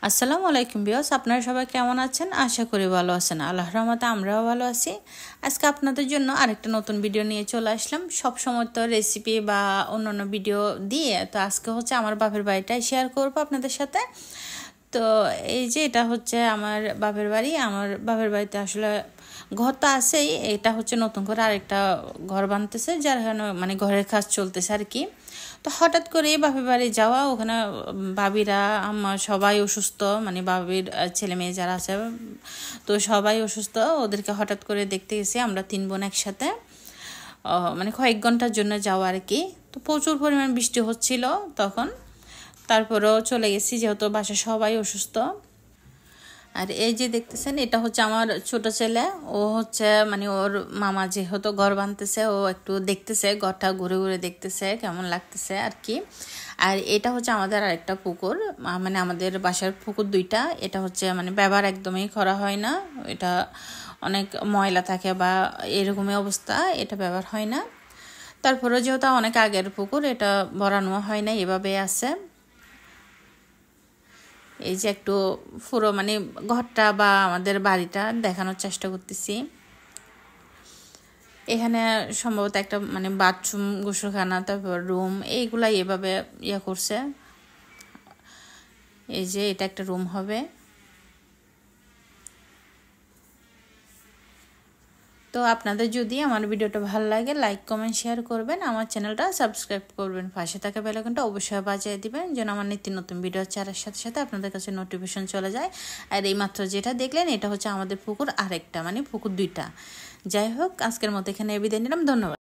আসসালামু আলাইকুম ভিউয়ার্স, আপনারা সবাই কেমন আছেন? আশা করি ভালো আছেন। আল্লাহর রহমতে আমরাও ভালো আছি। আজকে আপনাদের জন্য আরেকটা নতুন ভিডিও নিয়ে চলে আসলাম। সব সময় তো রেসিপি বা অন্যান্য ভিডিও দিয়ে, তো আজকে হচ্ছে আমার বাপের বাড়িটাই শেয়ার করব আপনাদের সাথে। তো এই যে এটা হচ্ছে আমার বাপের বাড়ি। আমার বাপের বাড়িতে আসলে ঘর তো আছেই, এটা হচ্ছে নতুন করে আরেকটা ঘর বানতেছে, যার কারণে মানে ঘরের কাজ চলতেছে আর কি। তো হঠাৎ করে বাপের বাড়ি যাওয়া, ওখানে ভাবিরা আমার সবাই অসুস্থ, মানে বাবির ছেলে মেয়ে যারা আছে তো সবাই অসুস্থ। ওদেরকে হঠাৎ করে দেখতে গেছি আমরা 3 বোন একসাথে, মানে কয়েক ঘন্টার জন্য যাওয়া আর কি। তো প্রচুর পরিমাণ বৃষ্টি হচ্ছিল তখন, তারপরেও চলে গেছি যেহেতু বাসায় সবাই অসুস্থ। আর এই যে দেখতেছেন, এটা হচ্ছে আমার ছোট ছেলে। ও হচ্ছে মানে ওর মামা যেহেতু ঘর বানতেছে, ও একটু দেখতেছে, ঘরটা ঘুরে ঘুরে দেখতেছে কেমন লাগতেছে আর কি। আর এটা হচ্ছে আমাদের আরেকটা পুকুর, মানে আমাদের বাসার পুকুর দুইটা। এটা হচ্ছে মানে ব্যবহার একদমই করা হয় না, এটা অনেক ময়লা থাকে বা এরকমই অবস্থা, এটা ব্যবহার হয় না। তারপরে যেহেতু অনেক আগের পুকুর, এটা ভরানো হয় না, এভাবে আছে। এই যে একটু পুরো মানে ঘরটা বা আমাদের বাড়িটা দেখানোর চেষ্টা করতেছি। এখানে সম্ভবত একটা মানে বাথরুম, গোসলখানা, তারপর রুম, এইগুলাই এভাবে করছে। এই যে এটা একটা রুম হবে। তো আপনাদের যদি আমার ভিডিওটা ভালো লাগে, লাইক কমেন্ট শেয়ার করবেন, আমার চ্যানেলটা সাবস্ক্রাইব করবেন, পাশে থাকা বেল আইকনটা অবশ্যই বাজিয়ে দিবেন, যেন আমার নিত্য নতুন ভিডিও ছাড়ার সাথে সাথে আপনাদের কাছে নোটিফিকেশন চলে যায়। আর এই মাত্র যেটা দেখলেন, এটা হচ্ছে আমাদের পুকুর আরেকটা, মানে পুকুর দুইটা। যাই হোক, আজকের মতো এখানে বিদায় নিলাম। ধন্যবাদ।